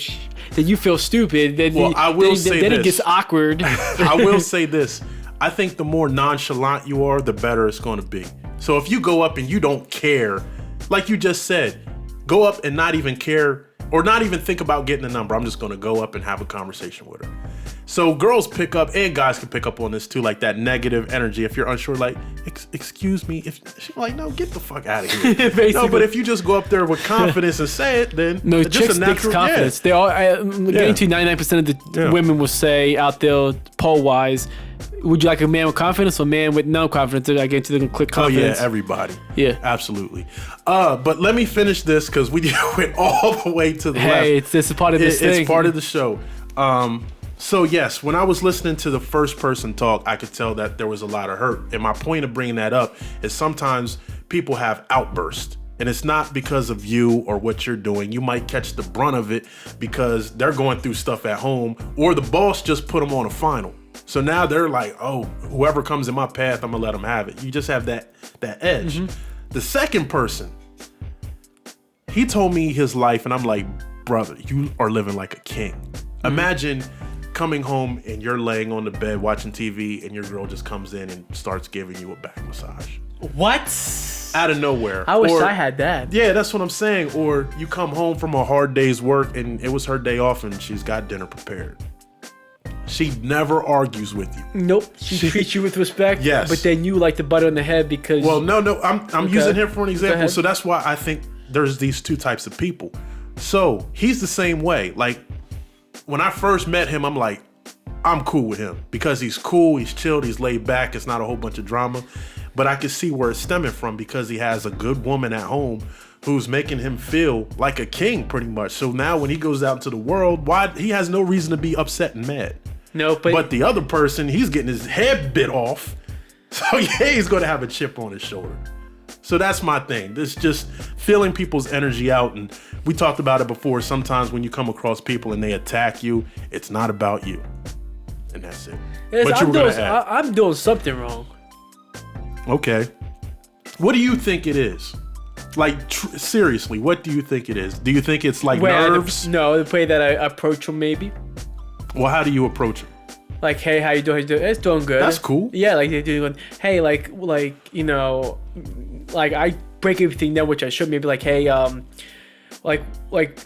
then you feel stupid. Then it gets awkward. I will say this. I think the more nonchalant you are, the better it's going to be. So if you go up and you don't care, like you just said, go up and not even care. Or not even think about getting a number. I'm just going to go up and have a conversation with her. So girls pick up, and guys can pick up on this too, like that negative energy. If you're unsure, like, excuse me. If she's like, no, get the fuck out of here. No, but if you just go up there with confidence and say it, then no, it's just a natural confidence. They all, guarantee 99% of the women will say out there, poll wise, would you like a man with confidence or a man with no confidence? I guarantee they're gonna click confidence. Oh yeah, everybody. Yeah, absolutely. But let me finish this because we went all the way to the left. Hey, it's part of this thing. It's part of the show. So yes, when I was listening to the first person talk, I could tell that there was a lot of hurt. And my point of bringing that up is sometimes people have outbursts. And it's not because of you or what you're doing. You might catch the brunt of it because they're going through stuff at home, or the boss just put them on a final. So now they're like, oh, whoever comes in my path, I'm gonna let them have it. You just have that edge. Mm-hmm. The second person, he told me his life, and I'm like, brother, you are living like a king. Mm-hmm. Imagine coming home and you're laying on the bed watching TV, and your girl just comes in and starts giving you a back massage. What? Out of nowhere. I wish I had that. Yeah, that's what I'm saying. Or you come home from a hard day's work, and it was her day off, and she's got dinner prepared. She never argues with you. Nope. She treats you with respect. Yes. But then you like the butter on the head because. Well, no. I'm using him for an example. So that's why I think there's these two types of people. So he's the same way. Like when I first met him, I'm like, I'm cool with him because he's cool, he's chilled, he's laid back. It's not a whole bunch of drama. But I can see where it's stemming from because he has a good woman at home who's making him feel like a king pretty much. So now when he goes out into the world, he has no reason to be upset and mad. No, but the other person, he's getting his head bit off. So yeah, he's going to have a chip on his shoulder. So that's my thing. This just feeling people's energy out. And we talked about it before. Sometimes when you come across people and they attack you, it's not about you. And that's it. Yes, but I'm doing something wrong. Okay. What do you think it is? Like, seriously, what do you think it is? Do you think it's like nerves? No, the way that I approach them, maybe. Well, how do you approach them? Like, hey, how you doing? It's doing good. That's cool. Yeah, like they're doing. Hey, like you know, like I break everything down, which I should. Maybe like, hey, like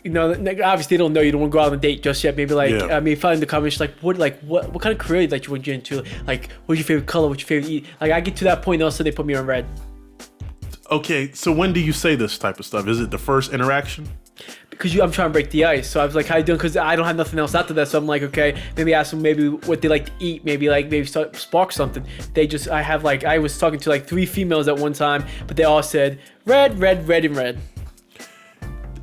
you know, obviously they don't know you don't want to go out on a date just yet. Maybe like, I mean, find the comments like, what kind of career like you want to get into? Like, what's your favorite color? What's your favorite eat? Like, I get to that point, also they put me on red. Okay, so when do you say this type of stuff? Is it the first interaction? Because I'm trying to break the ice. So I was like, how you doing? Because I don't have nothing else after that. So I'm like, okay, maybe ask them maybe what they like to eat. Maybe spark something. I was talking to like 3 females at one time, but they all said red, red, red, and red.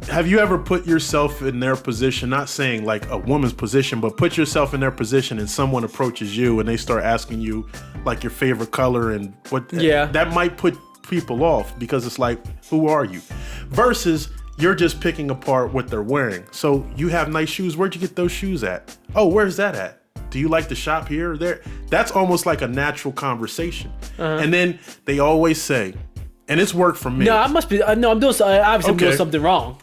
Have you ever put yourself in their position, not saying like a woman's position, but put yourself in their position and someone approaches you and they start asking you like your favorite color and what? Yeah. That might put people off because it's like, who are you? Versus you're just picking apart what they're wearing. So you have nice shoes. Where'd you get those shoes at? Oh, where's that at? Do you like to shop here or there? That's almost like a natural conversation. Uh-huh. And then they always say, and it's worked for me. No, I must be. No, I'm doing. Obviously, I'm doing something wrong.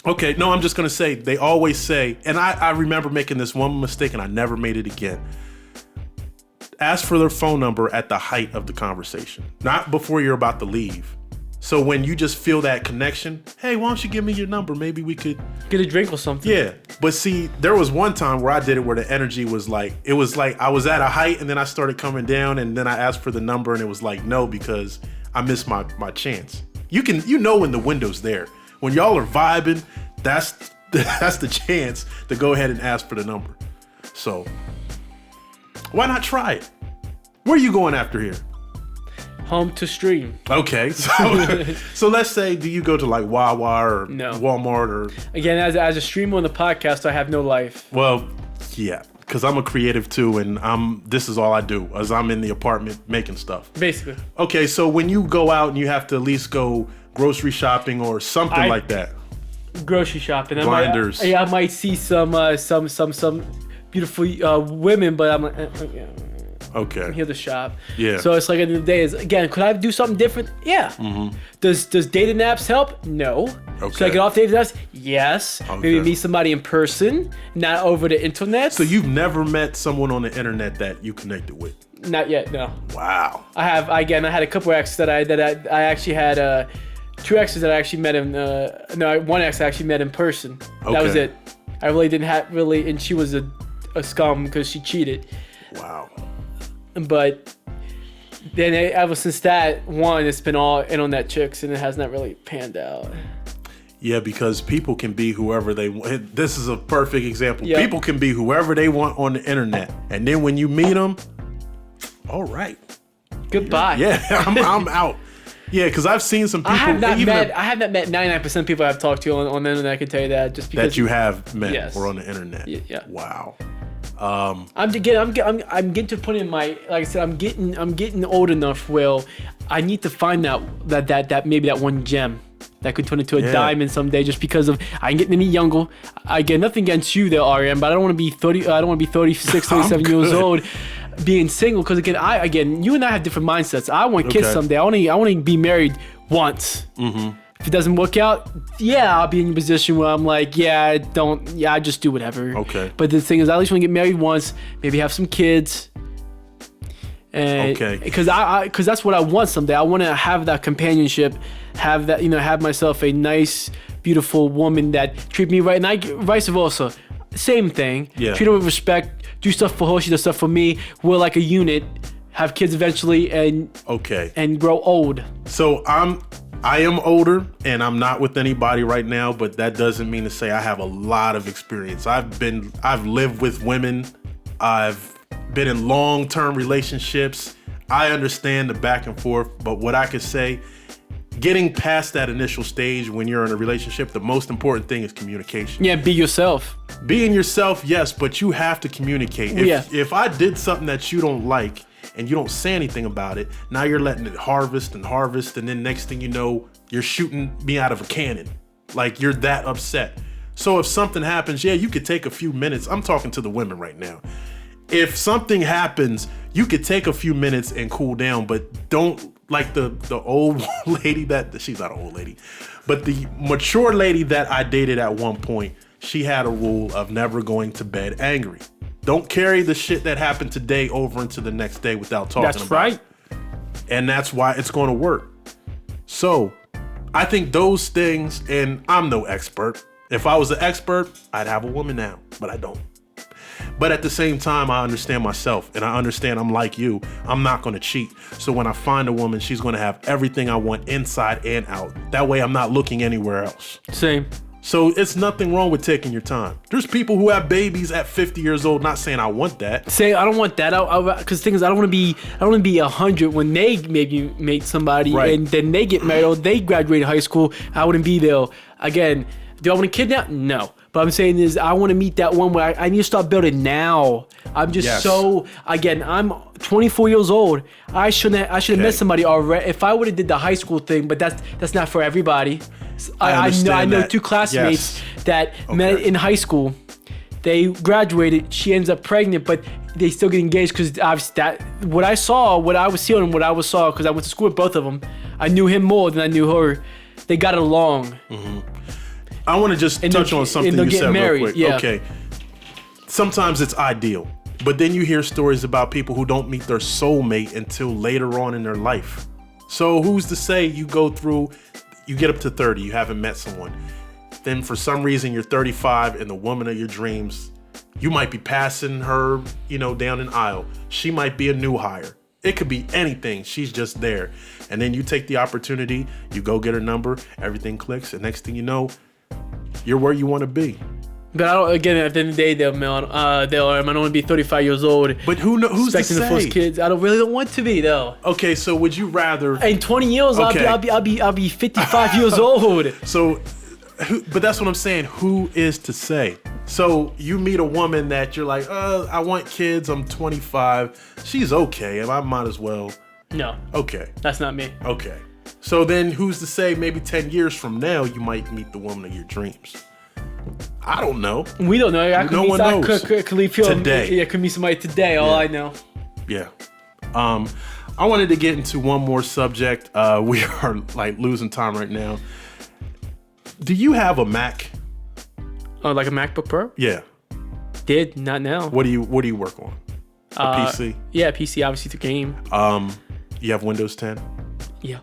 Okay, no, I'm just gonna say they always say, and I remember making this one mistake and I never made it again. Ask for their phone number at the height of the conversation, not before you're about to leave. So when you just feel that connection, hey, why don't you give me your number? Maybe we could get a drink or something. Yeah, but see, there was one time where I did it where the energy was like, it was like I was at a height and then I started coming down and then I asked for the number and it was like, no, because I missed my chance. You know when the window's there. When y'all are vibing, that's that's the chance to go ahead and ask for the number. So why not try it? Where are you going after here? Home to stream. Okay, so let's say, do you go to like Wawa or Walmart or? Again, as a streamer on the podcast, I have no life. Well, yeah, because I'm a creative too, and this is all I do, as I'm in the apartment making stuff. Basically. Okay, so when you go out and you have to at least go grocery shopping or something like that. Grocery shopping. Blinders. I might see some beautiful women, but I'm like, okay. I'm here to shop. Yeah. So it's like at the end of the day, again, could I do something different? Yeah. Mm-hmm. Does dating apps help? No. Okay. Should I get off dating apps? Yes. Okay. Maybe meet somebody in person, not over the internet. So you've never met someone on the internet that you connected with? Not yet. No. Wow. I have. Again, I had a couple exes that I actually had. 2 exes that I actually met in. One ex I actually met in person. Okay. That was it. I really didn't have and she was a scum because she cheated. Wow. But then ever since that one, it's been all internet chicks, and it has not really panned out. Yeah, because people can be whoever they want. This is a perfect example. Yep. People can be whoever they want on the internet, and then when you meet them, all right, goodbye. Yeah, I'm out. Yeah, because I've seen some people. I have not met 99% of people I've talked to on the internet. I can tell you that just because that you have met or on the internet. Yeah. Wow. I'm getting to the point in my, like I said, I'm getting old enough where I need to find that maybe that one gem that could turn into a diamond someday, just because of I'm getting any younger. I get nothing against you there, RM, but I don't want to be 30. I don't want to be 36, 37 years old. Being single, because again, you and I have different mindsets. I want kids someday. I want to be married once. Mm-hmm. If it doesn't work out, I'll be in a position where I'm like, I just do whatever. Okay. But the thing is, I at least want to get married once, maybe have some kids. And because that's what I want someday. I want to have that companionship, have that, have myself a nice, beautiful woman that treat me right, and vice versa. Same thing. Yeah. Treat her with respect. Do stuff for her, she does stuff for me. We're like a unit, have kids eventually, and grow old. So I am older, and I'm not with anybody right now, but that doesn't mean to say I have a lot of experience. I've lived with women. I've been in long-term relationships. I understand the back and forth, but what I could say, getting past that initial stage when you're in a relationship, the most important thing is communication. Yeah, be yourself. Being yourself, yes, but you have to communicate. If I did something that you don't like and you don't say anything about it, now you're letting it harvest, and then next thing you know, you're shooting me out of a cannon. Like, you're that upset. So if something happens, you could take a few minutes. I'm talking to the women right now. If something happens, you could take a few minutes and cool down, but don't, like the old lady she's not an old lady, but the mature lady that I dated at one point, she had a rule of never going to bed angry. Don't carry the shit that happened today over into the next day without talking about it. That's right. And that's why it's going to work. So I think those things, and I'm no expert. If I was an expert, I'd have a woman now, but I don't. But at the same time, I understand myself, and I understand I'm like you. I'm not going to cheat. So when I find a woman, she's going to have everything I want inside and out. That way I'm not looking anywhere else. Same. So it's nothing wrong with taking your time. There's people who have babies at 50 years old, not saying I want that. I don't want that. Because the thing is, I don't want to be 100 when they maybe meet somebody, and then they get married or they graduate high school. I wouldn't be there. Again, do I want to kidnap? No. But I'm saying is, I want to meet that one where I need to start building now. I'm just I'm 24 years old. I should have met somebody already. If I would have did the high school thing, but that's not for everybody. I know 2 classmates that met in high school. They graduated. She ends up pregnant, but they still get engaged because what I was seeing, and what I saw, because I went to school with both of them. I knew him more than I knew her. They got along. Mm-hmm. I want to just touch on something you said real quick. Yeah. Okay. Sometimes it's ideal, but then you hear stories about people who don't meet their soulmate until later on in their life. So who's to say you get up to 30, you haven't met someone. Then for some reason you're 35 and the woman of your dreams, you might be passing her, down an aisle. She might be a new hire. It could be anything. She's just there. And then you take the opportunity, you go get her number, everything clicks, and next thing you know, You're where you want to be. But I don't. Again, at the end of the day, I don't want to be 35 years old. But who's to expecting say? the first kids. I don't want to be though. Okay, so would you rather? In 20 years, Okay. I'll be 55 years old. So, but that's what I'm saying. Who is to say? So you meet a woman that you're like, I want kids. I'm 25. She's okay, and I might as well. No. Okay. That's not me. Okay. So then who's to say maybe 10 years from now you might meet the woman of your dreams? I don't know. We don't know. No one knows. Could leave film Today. Yeah, could meet somebody today. All I know. Yeah. I wanted to get into one more subject. We are like losing time right now. Do you have a Mac? Oh, like a MacBook Pro? Yeah. Did not now. What do you work on? A PC? Yeah, PC obviously the game. You have Windows 10? Yeah.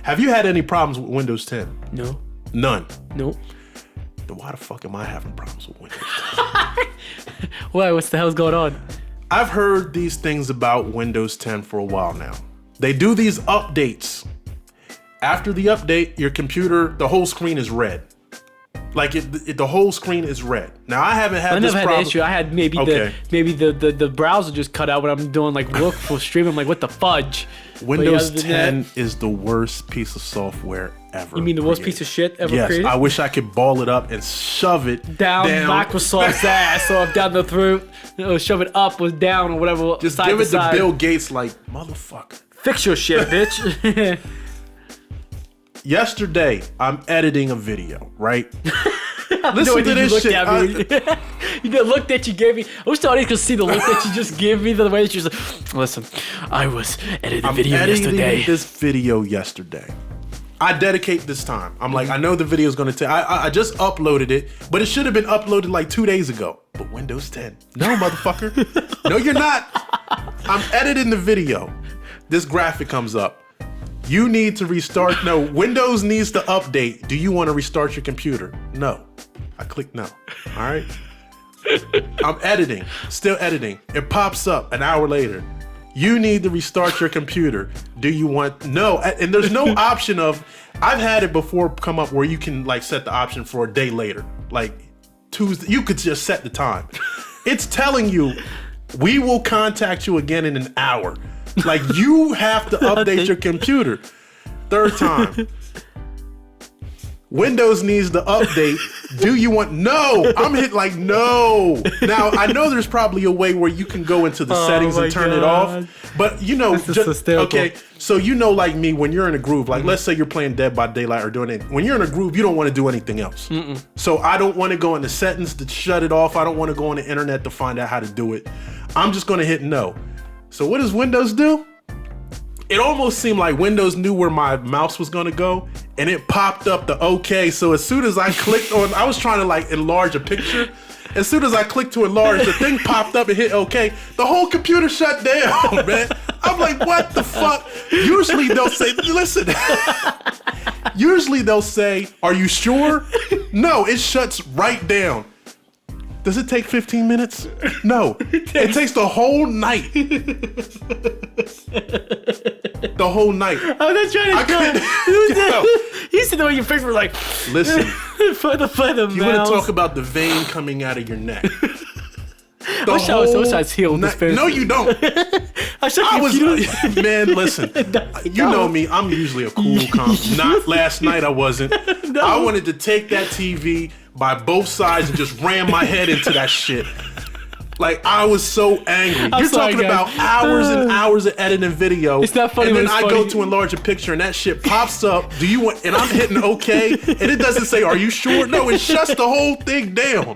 Have you had any problems with Windows 10? No. None. Nope. Then why the fuck am I having problems with Windows 10? Why? What's the hell's going on? I've heard these things about Windows 10 for a while now. They do these updates. After the update, your computer, the whole screen is red. Like the whole screen is red. Now I haven't had this problem. I never had an issue. I had maybe the browser just cut out when I'm doing like work for stream. I'm like, what the fudge? Windows 10 is the worst piece of software ever. You mean the worst piece of shit ever created? Yes, I wish I could ball it up and shove it down Microsoft's ass or down the throat. Shove it up or down or whatever. Just give it to Bill Gates like, motherfucker. Fix your shit, bitch. Yesterday, I'm editing a video, right? Listen to this shit. The look that you gave me. I wish the audience could see the look that you just gave me. The way that you just listen. I was editing a video yesterday. This video yesterday. I dedicate this time. I'm like, I know the video is going to take. I just uploaded it, but it should have been uploaded like 2 days ago. But Windows 10. No, motherfucker. No, you're not. I'm editing the video. This graphic comes up. You need to restart. No, Windows needs to update. Do you want to restart your computer? No. I click no. All right. I'm editing, still editing. It pops up an hour later. You need to restart your computer. Do you want, no. And there's no option of, I've had it before come up where you can like set the option for a day later. Like Tuesday, you could just set the time. It's telling you, we will contact you again in an hour. Like you have to update your computer. Third time. Windows needs to update. Do you want? No, I'm hit like no. Now I know there's probably a way where you can go into the settings and turn it off. But you know, okay. So you know, like me, when you're in a groove, like let's say you're playing Dead by Daylight or doing it. When you're in a groove, you don't want to do anything else. So I don't want to go into settings to shut it off. I don't want to go on the internet to find out how to do it. I'm just going to hit no. So what does Windows do? It almost seemed like Windows knew where my mouse was gonna go, and it popped up the OK. So as soon as I clicked on, I was trying to like enlarge a picture. As soon as I clicked to enlarge, the thing popped up and hit OK. The whole computer shut down, man. I'm like, what the fuck? Usually they'll say, listen. Usually they'll say, are you sure? No, it shuts right down. Does it take 15 minutes? No. It takes the whole night. The whole night. I'm not trying to You said the way your face was like, listen. for the you want to talk about the vein coming out of your neck. I wish I was healed. No, you don't. Man, listen. You know me. I'm usually a cool, calm. Not last night. I wasn't. No. I wanted to take that TV by both sides and just ram my head into that shit. Like I was so angry. You're talking about hours and hours of editing video. It's not funny. And then I go to enlarge a picture and that shit pops up. Do you want? And I'm hitting OK, and it doesn't say, "Are you sure?" No, it shuts the whole thing down.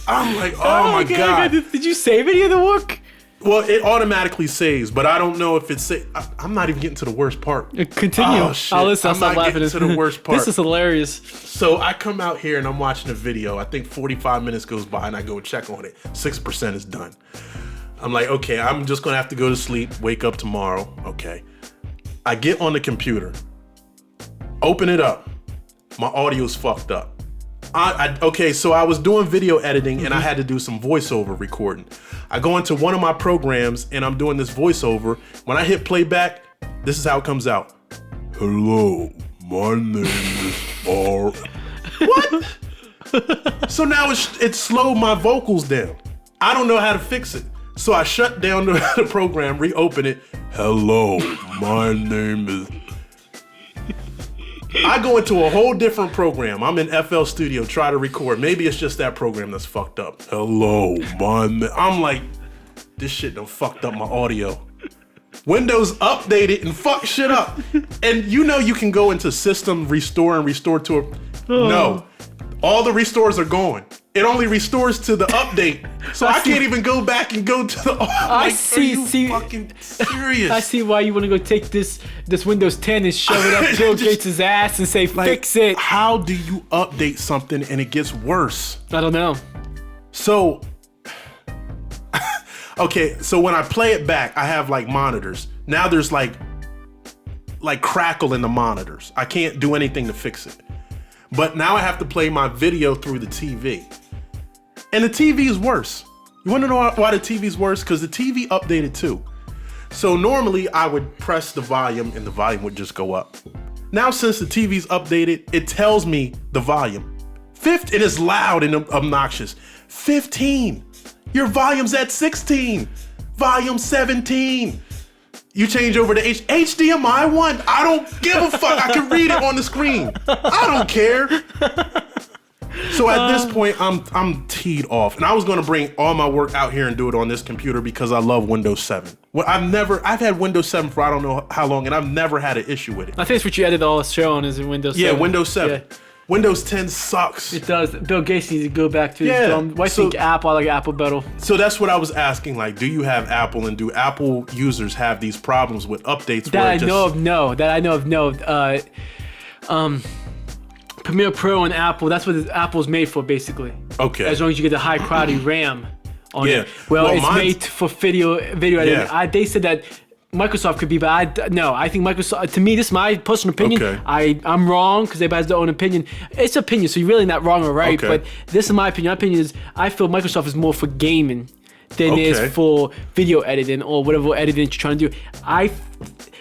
I'm like, oh my God. Did you save any of the work? Well, it automatically saves, but I don't know if it's. I'm not even getting to the worst part. Continue. Oh, shit. I'll listen. I'm not getting to the worst part. This is hilarious. So I come out here and I'm watching a video. I think 45 minutes goes by and I go check on it. 6% is done. I'm like, okay, I'm just gonna have to go to sleep, wake up tomorrow. Okay. I get on the computer, open it up. My audio's fucked up. Okay, so I was doing video editing and I had to do some voiceover recording. I go into one of my programs and I'm doing this voiceover. When I hit playback, this is how it comes out. Hello, my name is R. What? So now it slowed my vocals down. I don't know how to fix it. So I shut down the program, reopen it. Hello, my name is... I go into a whole different program. I'm in FL Studio, try to record. Maybe it's just that program that's fucked up. Hello, I'm like, this shit done fucked up my audio. Windows updated and fuck shit up. And you know you can go into system restore and restore to a... No. All the restores are gone. It only restores to the update. So I can't even go back and go to the... Are you fucking serious? I see why you want to go take this Windows 10 and shove it up Bill Gates' ass and say, fix it. How do you update something and it gets worse? I don't know. So... Okay, so when I play it back, I have like monitors. Now there's like crackle in the monitors. I can't do anything to fix it. But now I have to play my video through the TV. And the TV is worse. You wanna know why the TV is worse? Because the TV updated too. So normally I would press the volume and the volume would just go up. Now since the TV's updated, it tells me the volume. It is loud and obnoxious. 15. Your volume's at 16. Volume 17. You change over to HDMI 1. I don't give a fuck. I can read it on the screen. I don't care. So at this point, I'm teed off. And I was gonna bring all my work out here and do it on this computer because I love Windows 7. Well, I've had Windows 7 for I don't know how long, and I've never had an issue with it. I think it's what you edit all the show on is in Windows 7. Yeah, Windows 7. Yeah. Windows 10 sucks. It does. Bill Gates needs to go back to his dumb. Why think Apple? I like Apple better. So that's what I was asking. Like, do you have Apple, and do Apple users have these problems with updates? That I know of, no. Premiere Pro and Apple. That's what Apple's made for, basically. Okay. As long as you get the high quality RAM on it. Well, it's made for video editing. Yeah. They said that Microsoft could be, but I think Microsoft, to me, this is my personal opinion. Okay. I'm wrong because everybody has their own opinion. It's opinion, so you're really not wrong or right, Okay. but this is my opinion. My opinion is I feel Microsoft is more for gaming than it is for video editing or whatever editing you're trying to do.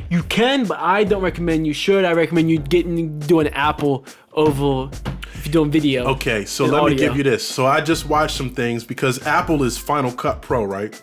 You can, but I don't recommend you should. I recommend you doing Apple over if you're doing video. Okay, so let me give you this. So I just watched some things because Apple is Final Cut Pro, right?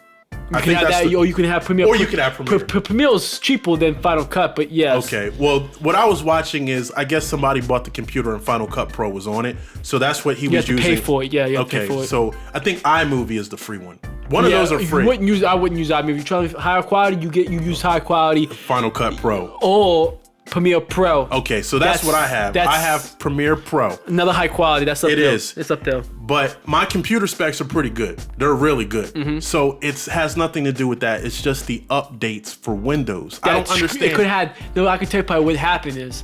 You can have that, or you can have Premiere. Or you can have Premiere. Premiere is cheaper than Final Cut, but yes. Okay, well, what I was watching is, I guess somebody bought the computer and Final Cut Pro was on it, so that's what he was using. You have to pay for it, yeah, you have to pay for it. So I think iMovie is the free one. One of those are free. I wouldn't use iMovie. You try higher quality, you use high quality. Final Cut Pro. Or Premiere Pro. Okay, so that's what I have. I have Premiere Pro. Another high quality. That's up there. It is. It's up there. But my computer specs are pretty good. They're really good. Mm-hmm. So it has nothing to do with that. It's just the updates for Windows. I don't understand. It could have. No, I can tell you probably what happened is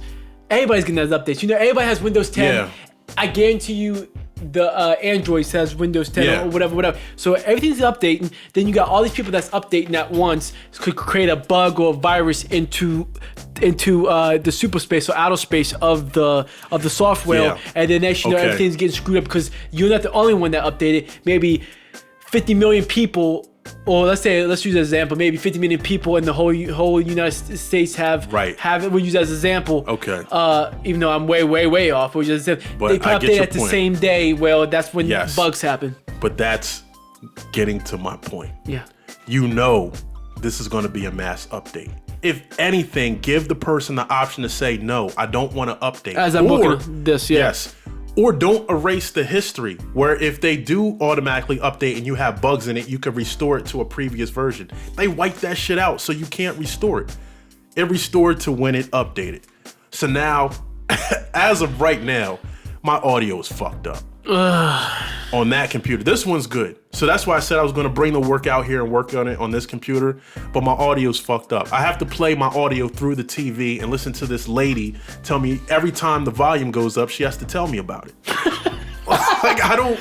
everybody's getting those updates. You know, everybody has Windows 10. Yeah. I guarantee you, the Android says Windows 10 or whatever. So everything's updating. Then you got all these people that's updating at once could create a bug or a virus into the super space or outer space of the software, and then next you know everything's getting screwed up because you're not the only one that updated. Maybe 50 million people, or let's use as an example, maybe 50 million people in the whole United States have it. We'll use that as an example. Okay. Even though I'm way off, we'll just they put update at the same day. Well, that's when bugs happen. But that's getting to my point. Yeah. You know, this is going to be a mass update. If anything, give the person the option to say, no, I don't want to update. As I'm looking at this, Yes. Or don't erase the history, where if they do automatically update and you have bugs in it, you can restore it to a previous version. They wipe that shit out, so you can't restore it. It restored to when it updated. So now, as of right now, my audio is fucked up. On that computer. This one's good. So that's why I said I was going to bring the work out here and work on it on this computer, but my audio's fucked up. I have to play my audio through the TV and listen to this lady tell me every time the volume goes up, she has to tell me about it. Like, I don't...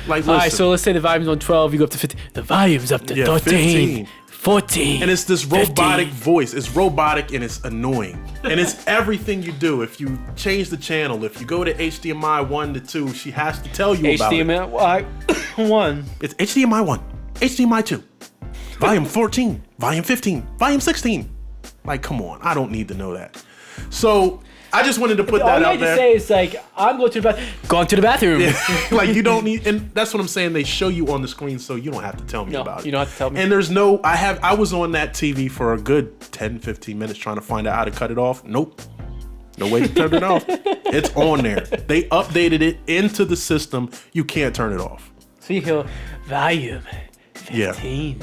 Like, listen. All right, so let's say the volume's on 12, you go up to 15. The volume's up to 13. 14. And it's this robotic voice. It's robotic and it's annoying. And it's everything you do. If you change the channel, if you go to HDMI 1 to 2, she has to tell you about it. HDMI 1. It's HDMI 1, HDMI 2, volume 14, volume 15, volume 16. Like, come on. I don't need to know that. So I just wanted to put All that you out had to there. say is like, I'm going to the bathroom. Going to the bathroom. Like you don't need, and that's what I'm saying. They show you on the screen, so you don't have to tell me about it. You don't have to tell me. And there's no, I was on that TV for a good 10, 15 minutes trying to find out how to cut it off. Nope. No way to turn it off. It's on there. They updated it into the system. You can't turn it off. So you hear volume 15. Yeah.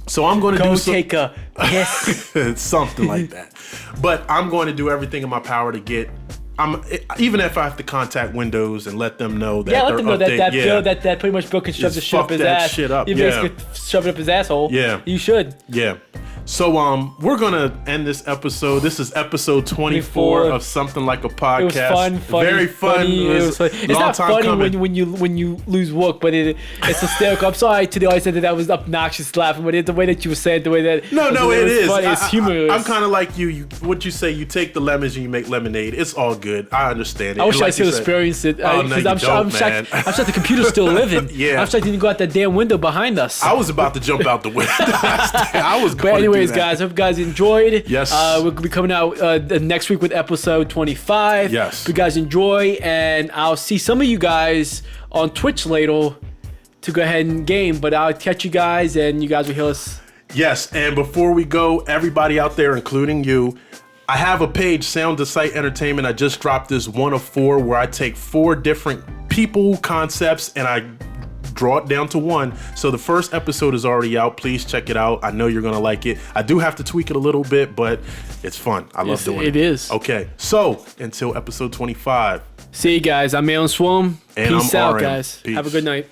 So I'm going to Go do take a piss. something like that. But I'm going to do everything in my power to get. Even if I have to contact Windows and let them know that let them know that that pretty much Bill can shove Just the shit up fuck his that ass. shit up, You yeah. basically shove it up his asshole. Yeah. You should. Yeah. So we're gonna end this episode. This is episode 24 of Something Like a Podcast. It was fun, Very fun. funny. It was funny. It's long not time funny coming. when you lose work, but it's hysterical. I'm sorry to the audience that was obnoxious laughing, but it's the way that you were saying, the way that No, it is. funny. It's humorous. I'm kind of like you. What you say? You take the lemons and you make lemonade. It's all good. I understand it. I wish And I like still you said- experienced it. Oh, no, you I'm don't, shocked. man. I'm shocked the computer's still living. Yeah. I'm shocked you didn't go out that damn window behind us. I was about to jump out the window. I was. But anyways, guys, hope you guys enjoyed. Yes. We'll be coming out next week with episode 25. Yes. Hope you guys enjoy, and I'll see some of you guys on Twitch later to go ahead and game. But I'll catch you guys, and you guys will hear us. Yes, and before we go, everybody out there, including you, I have a page, Sound to Sight Entertainment. I just dropped this 1 of 4 where I take 4 different people, concepts, and I draw it down to 1. So the first episode is already out. Please check it out. I know you're going to like it. I do have to tweak it a little bit, but it's fun. I love doing it. It is. Okay, so until episode 25. See you guys. I'm Alan Swam. And Peace I'm out, RM. guys. Peace. Have a good night.